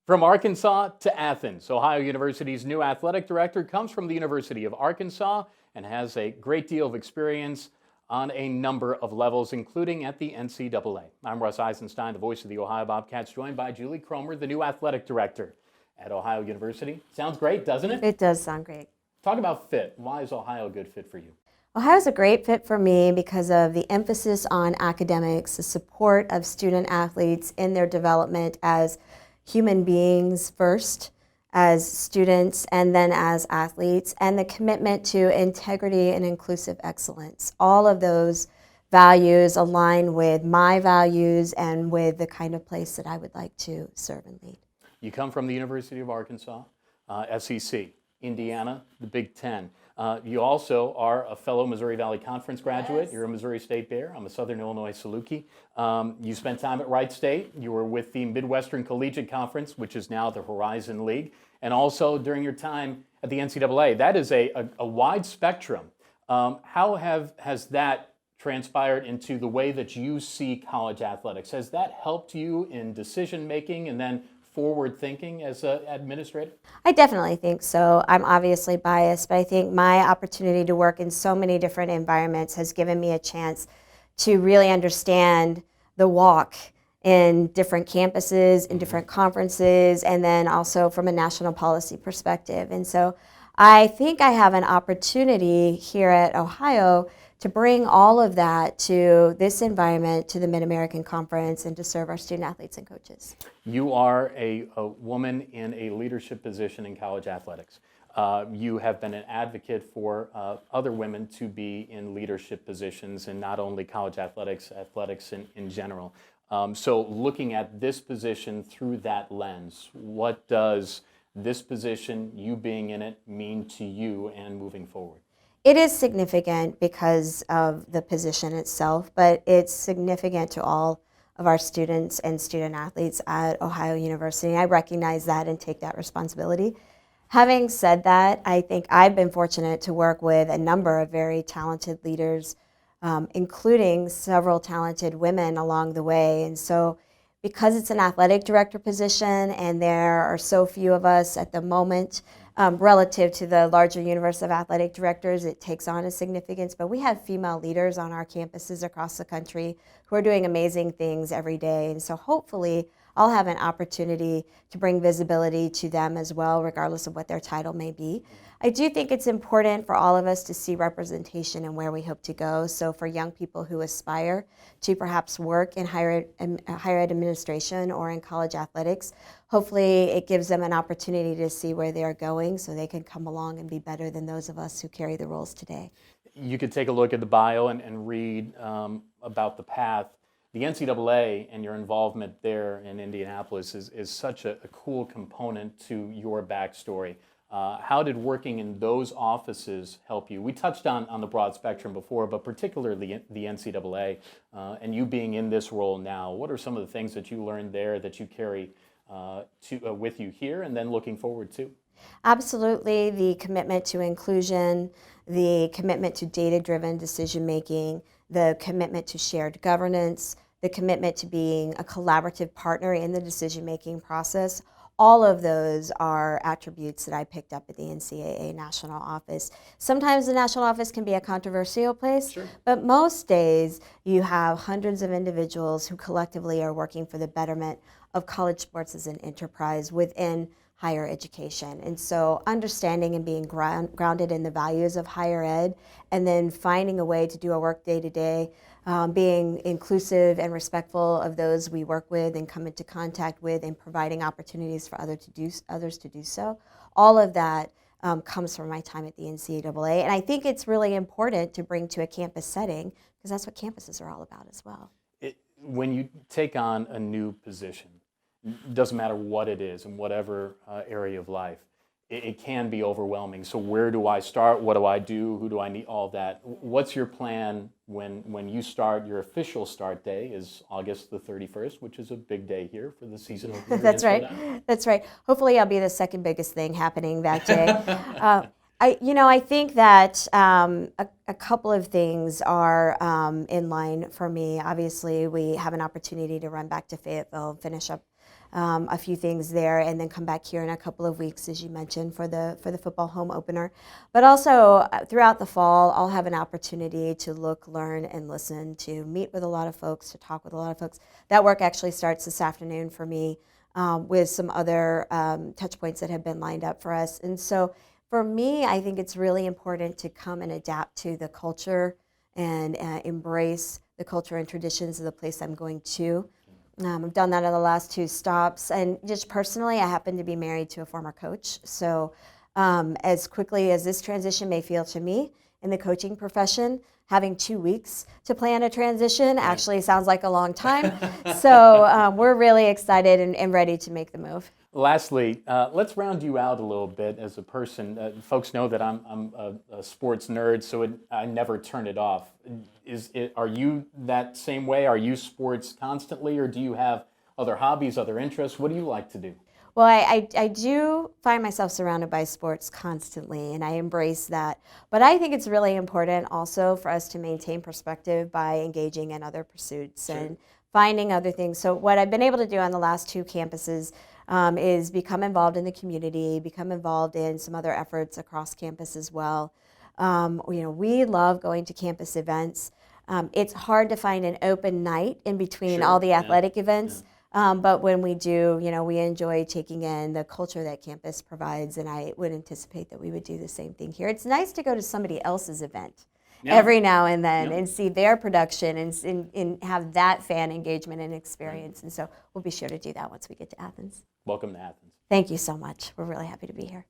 From Arkansas to Athens, Ohio University's new athletic director comes from the University of Arkansas and has a great deal of experience on a number of levels, including at the NCAA. I'm Russ Eisenstein, the voice of the Ohio Bobcats, joined by Julie Cromer, the new athletic director at Ohio University. Sounds great, doesn't it? It does sound great. Talk about fit. Why is Ohio a good fit for you? Ohio's a great fit for me because of the emphasis on academics, the support of student athletes in their development as human beings first, as students, and then as athletes, and the commitment to integrity and inclusive excellence. All of those values align with my values and with the kind of place that I would like to serve and lead. You come from the University of Arkansas, SEC, Indiana, the Big Ten. You also are a fellow Missouri Valley Conference graduate. Yes. You're a Missouri State Bear. I'm a Southern Illinois Saluki. You spent time at Wright State. You were with the Midwestern Collegiate Conference, which is now the Horizon League, and also during your time at the NCAA. That is a wide spectrum. How has that transpired into the way that you see college athletics? Has that helped you in decision making and then forward thinking as an administrator? I definitely think so. I'm obviously biased, but I think my opportunity to work in so many different environments has given me a chance to really understand the walk in different campuses, in different conferences, and then also from a national policy perspective. And so I think I have an opportunity here at Ohio to bring all of that to this environment, to the Mid-American Conference, and to serve our student athletes and coaches. You are a woman in a leadership position in college athletics. You have been an advocate for other women to be in leadership positions in not only college athletics, athletics in general. So looking at this position through that lens, what does this position, you being in it, mean to you and moving forward? It is significant because of the position itself, but it's significant to all of our students and student athletes at Ohio University. I recognize that and take that responsibility. Having said that, I think I've been fortunate to work with a number of very talented leaders, including several talented women along the way. And so because it's an athletic director position and there are so few of us at the moment, relative to the larger universe of athletic directors, it takes on a significance. But we have female leaders on our campuses across the country who are doing amazing things every day. And so hopefully I'll have an opportunity to bring visibility to them as well, regardless of what their title may be. I do think it's important for all of us to see representation and where we hope to go. So for young people who aspire to perhaps work in higher ed administration or in college athletics, hopefully it gives them an opportunity to see where they are going so they can come along and be better than those of us who carry the roles today. You could take a look at the bio and read about the path. The NCAA and your involvement there in Indianapolis is such a cool component to your backstory. How did working in those offices help you? We touched on the broad spectrum before, but particularly the NCAA, and you being in this role now, what are some of the things that you learned there that you carry with you here and then looking forward to? Absolutely, the commitment to inclusion, the commitment to data-driven decision-making, the commitment to shared governance, the commitment to being a collaborative partner in the decision-making process. All of those are attributes that I picked up at the NCAA National Office. Sometimes the National Office can be a controversial place, Sure. But most days you have hundreds of individuals who collectively are working for the betterment of college sports as an enterprise within higher education. And so understanding and being grounded in the values of higher ed, and then finding a way to do our work day to day, being inclusive and respectful of those we work with and come into contact with, and providing opportunities for others to do so. All of that comes from my time at the NCAA. And I think it's really important to bring to a campus setting because that's what campuses are all about as well. When you take on a new position, it doesn't matter what it is in whatever area of life, it can be overwhelming. So where do I start? What do I do? Who do I need? All that. What's your plan when you start? Your official start day is August the 31st, which is a big day here for the season opener. That's right. That's right. Hopefully I'll be the second biggest thing happening that day. I think that a couple of things are in line for me. Obviously, we have an opportunity to run back to Fayetteville, finish up a few things there, and then come back here in a couple of weeks, as you mentioned, for the football home opener. But also throughout the fall, I'll have an opportunity to look, learn, and listen, to meet with a lot of folks, to talk with a lot of folks. That work actually starts this afternoon for me, with some other touch points that have been lined up for us. And so for me, I think it's really important to come and adapt to the culture and embrace the culture and traditions of the place I'm going to. I've done that in the last 2 stops. And just personally, I happen to be married to a former coach. So as quickly as this transition may feel to me in the coaching profession, having 2 weeks to plan a transition actually sounds like a long time. So we're really excited and ready to make the move. Lastly, let's round you out a little bit as a person. Folks know that I'm a sports nerd, so I never turn it off. Are you that same way? Are you sports constantly, or do you have other hobbies, other interests? What do you like to do? Well, I do find myself surrounded by sports constantly, and I embrace that. But I think it's really important also for us to maintain perspective by engaging in other pursuits and finding other things. So what I've been able to do on the last 2 campuses is become involved in the community, become involved in some other efforts across campus as well. We love going to campus events. It's hard to find an open night in between all the athletic events. But when we do, we enjoy taking in the culture that campus provides, and I would anticipate that we would do the same thing here. It's nice to go to somebody else's event every now and then and see their production and have that fan engagement and experience. And so we'll be sure to do that once we get to Athens. Welcome to Athens. Thank you so much. We're really happy to be here.